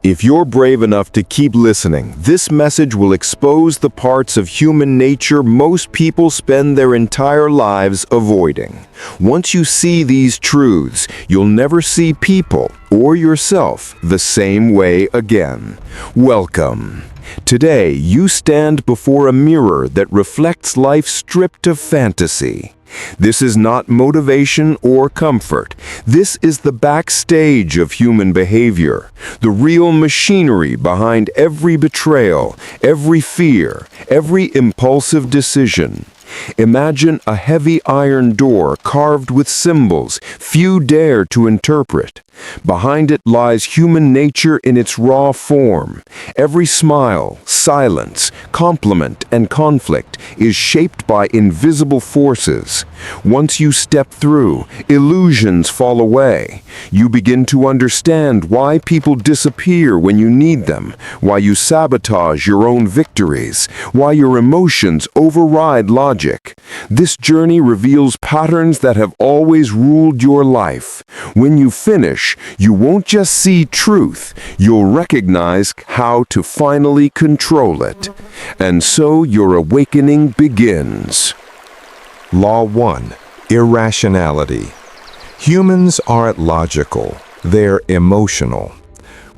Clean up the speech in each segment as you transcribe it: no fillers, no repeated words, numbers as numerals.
If you're brave enough to keep listening, this message will expose the parts of human nature most people spend their entire lives avoiding. Once you see these truths, you'll never see people or yourself the same way again. Welcome. Today, you stand before a mirror that reflects life stripped of fantasy. This is not motivation or comfort. This is the backstage of human behavior, the real machinery behind every betrayal, every fear, every impulsive decision. Imagine a heavy iron door carved with symbols few dare to interpret. Behind it lies human nature in its raw form. Every smile, silence, compliment, and conflict is shaped by invisible forces. Once you step through, illusions fall away. You begin to understand why people disappear when you need them, why you sabotage your own victories, why your emotions override logic. This journey reveals patterns that have always ruled your life. When you finish, you won't just see truth, you'll recognize how to finally control it. And so your awakening begins. Law 1. Irrationality. Humans aren't logical, they're emotional.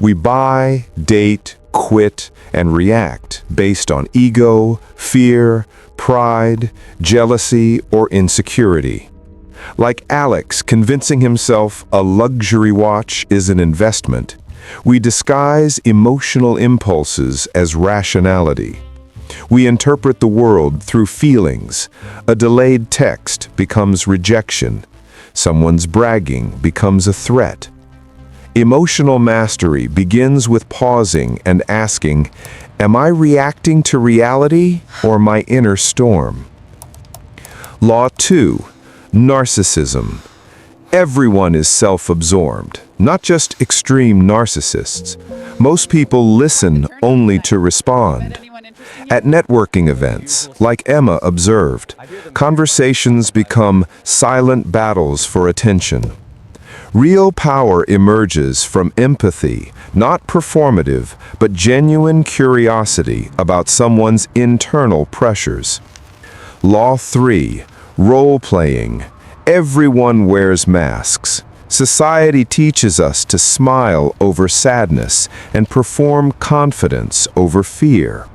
We buy, date, quit, and react based on ego, fear, pride, jealousy, or insecurity. Like Alex convincing himself a luxury watch is an investment, we disguise emotional impulses as rationality. We interpret the world through feelings. A delayed text becomes rejection. Someone's bragging becomes a threat. Emotional mastery begins with pausing and asking, am I reacting to reality or my inner storm? Law 2. Narcissism. Everyone is self-absorbed, not just extreme narcissists. Most people listen only to respond. At networking events, like Emma observed, conversations become silent battles for attention. Real power emerges from empathy, not performative, but genuine curiosity about someone's internal pressures. Law 3. Role-playing. Everyone wears masks. Society teaches us to smile over sadness and perform confidence over fear.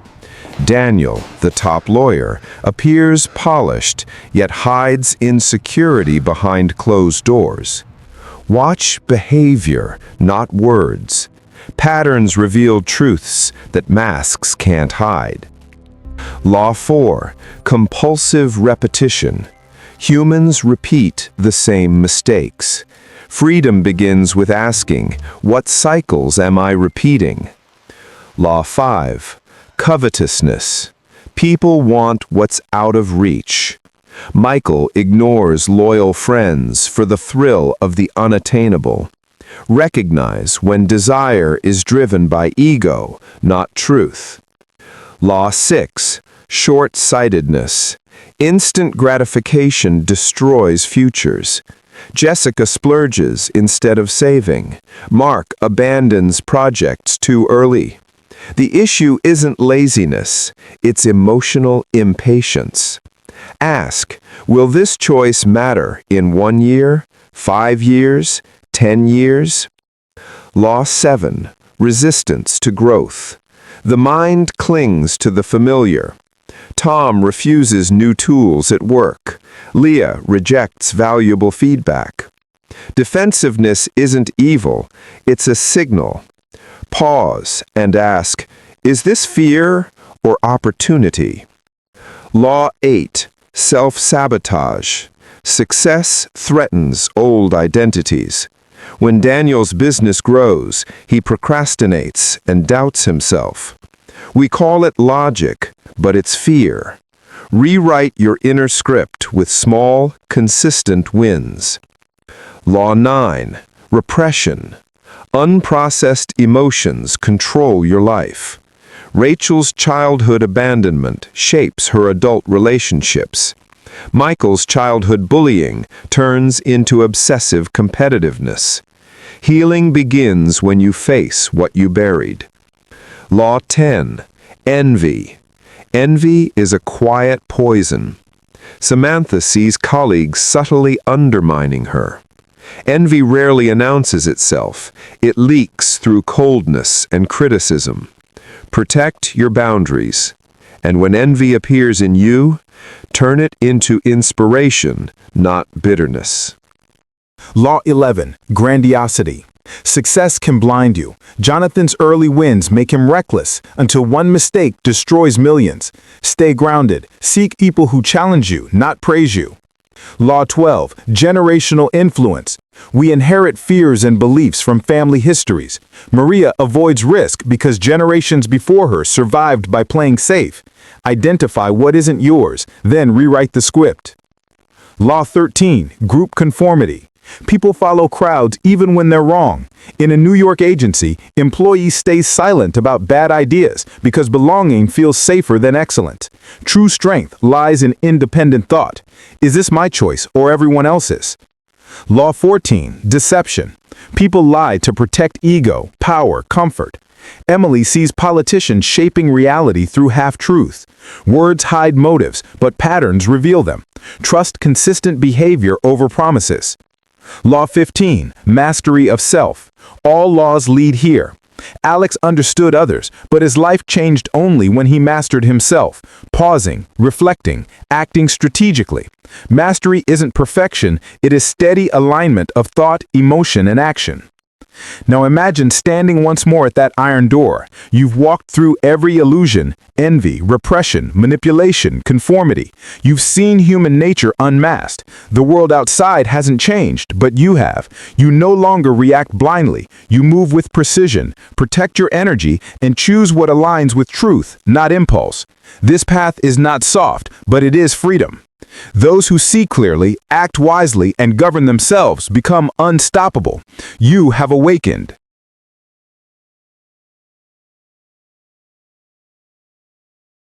Daniel, the top lawyer, appears polished, yet hides insecurity behind closed doors. Watch behavior, not words. Patterns reveal truths that masks can't hide. Law 4. Compulsive repetition. Humans repeat the same mistakes. Freedom begins with asking, what cycles am I repeating? Law 5. Covetousness. People want what's out of reach. Michael ignores loyal friends for the thrill of the unattainable. Recognize when desire is driven by ego, not truth. Law 6. Short-sightedness. Instant gratification destroys futures. Jessica splurges instead of saving. Mark abandons projects too early. The issue isn't laziness, it's emotional impatience. Ask, will this choice matter in 1 year, 5 years, 10 years? Law 7. Resistance to growth. The mind clings to the familiar. Tom refuses new tools at work. Leah rejects valuable feedback. Defensiveness isn't evil, it's a signal. Pause and ask, is this fear or opportunity? Law 8. Self-sabotage. Success threatens old identities. When Daniel's business grows, he procrastinates and doubts himself. We call it logic, but it's fear. Rewrite your inner script with small, consistent wins. Law 9. Repression. Unprocessed emotions control your life. Rachel's childhood abandonment shapes her adult relationships. Michael's childhood bullying turns into obsessive competitiveness. Healing begins when you face what you buried. Law 10. Envy. Envy is a quiet poison. Samantha sees colleagues subtly undermining her. Envy rarely announces itself. It leaks through coldness and criticism. Protect your boundaries. And when envy appears in you, turn it into inspiration, not bitterness. Law 11. Grandiosity. Success can blind you. Jonathan's early wins make him reckless until one mistake destroys millions. Stay grounded. Seek people who challenge you, not praise you. Law 12. Generational influence. We inherit fears and beliefs from family histories. Maria avoids risk because generations before her survived by playing safe. Identify what isn't yours, then rewrite the script. Law 13. Group conformity. People follow crowds even when they're wrong. In a New York agency, employees stay silent about bad ideas because belonging feels safer than excellence. True strength lies in independent thought. Is this my choice or everyone else's? Law 14. Deception. People lie to protect ego, power, comfort. Emily sees politicians shaping reality through half-truths. Words hide motives, but patterns reveal them. Trust consistent behavior over promises. Law 15. Mastery of self. All laws lead here. Alex understood others, but his life changed only when he mastered himself, pausing, reflecting, acting strategically. Mastery isn't perfection, it is steady alignment of thought, emotion, and action. Now imagine standing once more at that iron door. You've walked through every illusion, envy, repression, manipulation, conformity. You've seen human nature unmasked. The world outside hasn't changed, but you have. You no longer react blindly. You move with precision, protect your energy, and choose what aligns with truth, not impulse. This path is not soft, but it is freedom. Those who see clearly, act wisely, and govern themselves become unstoppable. You have awakened.